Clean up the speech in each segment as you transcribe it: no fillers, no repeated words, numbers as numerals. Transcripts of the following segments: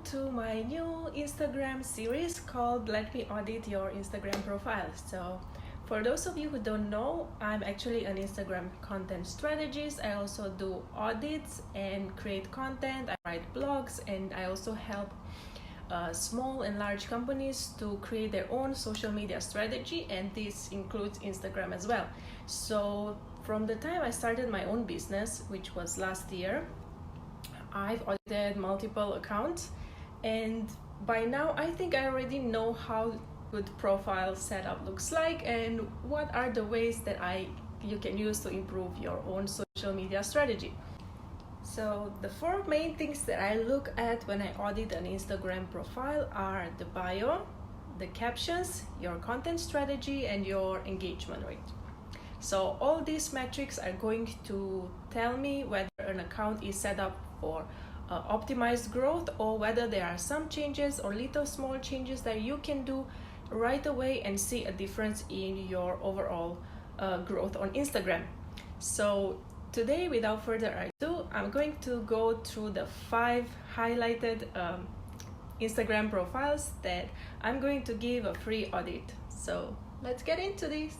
to my new Instagram series called Let Me Audit Your Instagram Profile. So for those of you who don't know, I'm actually an Instagram content strategist. I also do audits and create content. I write blogs, and I also help small and large companies to create their own social media strategy, and this includes Instagram as well. So from the time I started my own business, which was last year, I've audited multiple accounts, and by now I think I already know how good profile setup looks like and what are the ways that you can use to improve your own social media strategy. So the four main things that I look at when I audit an Instagram profile are the bio, the captions, your content strategy, and your engagement rate. So all these metrics are going to tell me whether an account is set up for optimized growth or whether there are some changes or little small changes that you can do right away and see a difference in your overall growth on Instagram. So today, without further ado, I'm going to go through the 5 highlighted Instagram profiles that I'm going to give a free audit. So let's get into this.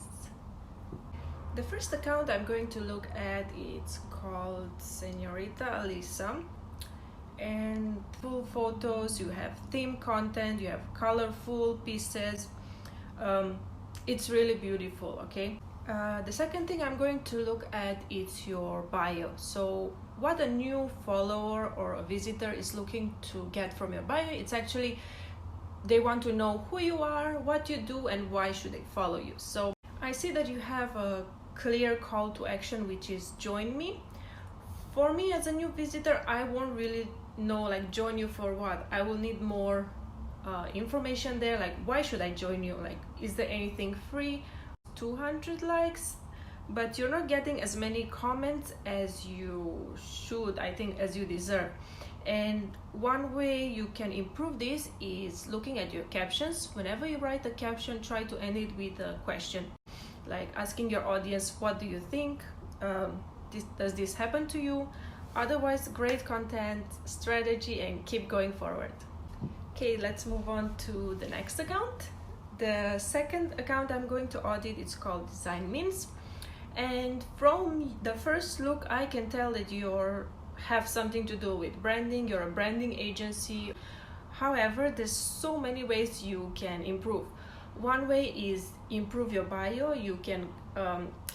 The first account I'm going to look at, it's called Señorita Alisa, and full photos, you have theme content, you have colorful pieces. It's really beautiful, okay? The second thing I'm going to look at is your bio. So what a new follower or a visitor is looking to get from your bio, it's actually they want to know who you are, what you do, and why should they follow you. So I see that you have a clear call to action, which is join me. For me as a new visitor, I won't really know like join you for what. I will need more information there, like why should I join you, like is there anything free. 200 likes, but you're not getting as many comments as you should, I think, as you deserve. And one way you can improve this is looking at your captions. Whenever you write a caption, try to end it with a question, like asking your audience, what do you think? Does this happen to you? Otherwise, great content strategy and keep going forward. Okay, let's move on to the next account. The second account I'm going to audit is called Design Memes, and from the first look I can tell that you have something to do with branding. You're a branding agency. However, there's so many ways you can improve. One way is improve your bio. You can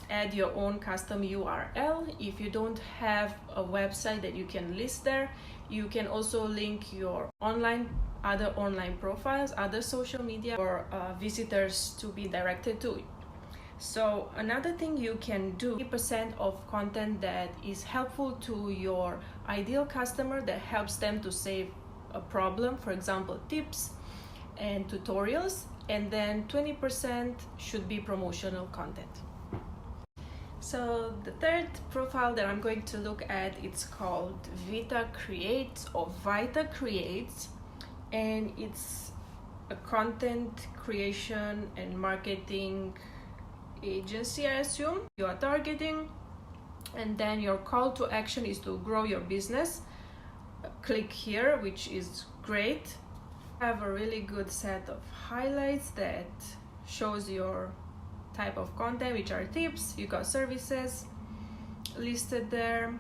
add your own custom URL. If you don't have a website that you can list there, you can also link your other online profiles, other social media for visitors to be directed to. So another thing you can do, 50% of content that is helpful to your ideal customer, that helps them to save a problem, for example, tips and tutorials, and then 20% should be promotional content. So the third profile that I'm going to look at, it's called Vita Creates or Vita Creates, and it's a content creation and marketing agency, I assume. You are targeting, and then your call to action is to grow your business. Click here, which is great. Have a really good set of highlights that shows your type of content, which are tips. You got services listed there.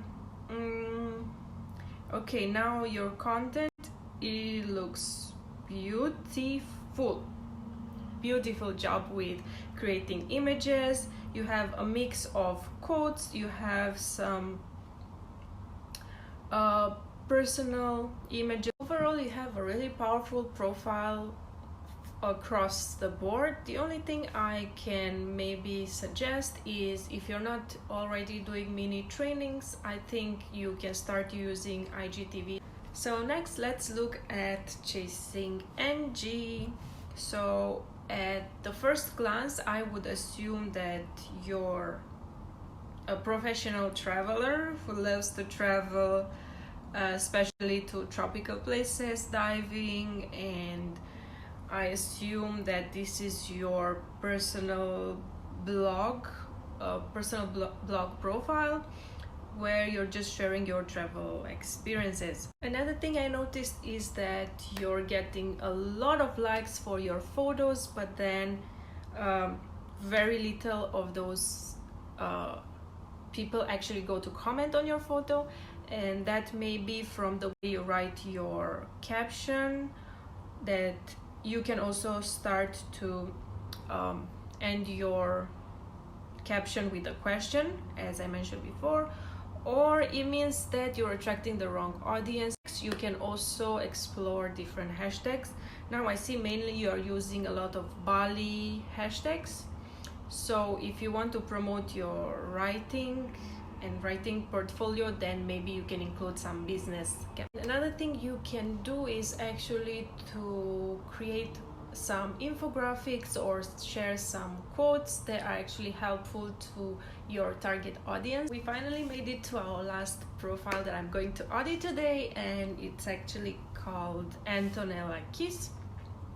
Okay, now your content, it looks beautiful job with creating images. You have a mix of quotes, you have some personal images. Overall, you have a really powerful profile across the board. The only thing I can maybe suggest is, if you're not already doing mini trainings, I think you can start using IGTV. So next, let's look at chasing NG. So at the first glance, I would assume that you're a professional traveler who loves to travel, especially to tropical places, diving, and I assume that this is your personal blog profile. where you're just sharing your travel experiences. Another thing I noticed is that you're getting a lot of likes for your photos, but then very little of those people actually go to comment on your photo, and that may be from the way you write your caption, that you can also start to end your caption with a question, as I mentioned before, or it means that you're attracting the wrong audience. You can also explore different hashtags. Now I see mainly you are using a lot of Bali hashtags. So if you want to promote your writing portfolio, then maybe you can include some business. Another thing you can do is actually to create some infographics or share some quotes that are actually helpful to your target audience. We finally made it to our last profile that I'm going to audit today, and it's actually called Antonella Kiss.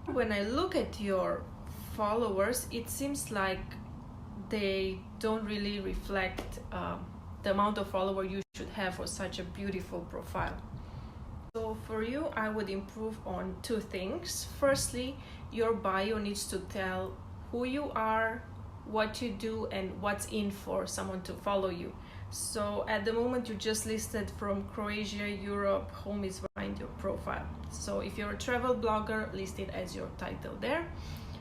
When I look at your followers, it seems like they don't really reflect the amount of followers you should have for such a beautiful profile. So for you, I would improve on two things. Firstly, your bio needs to tell who you are, what you do, and what's in for someone to follow you. So at the moment, you just listed from Croatia, Europe, home is behind your profile. So if you're a travel blogger, list it as your title there.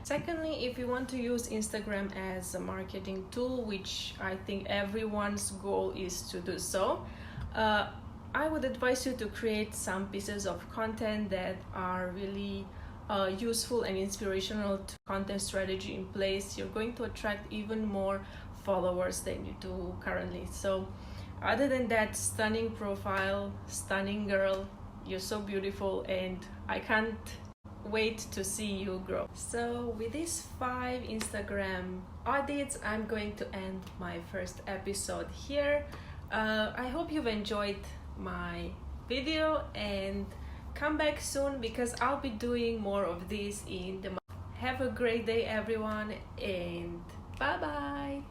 Secondly, if you want to use Instagram as a marketing tool, which I think everyone's goal is to do so, I would advise you to create some pieces of content that are really useful and inspirational to content strategy in place. You're going to attract even more followers than you do currently. So other than that, stunning profile, stunning girl, you're so beautiful, and I can't wait to see you grow. So with these 5 Instagram audits, I'm going to end my first episode here. I hope you've enjoyed my video, and come back soon because I'll be doing more of this in the month. Have a great day everyone, and bye bye.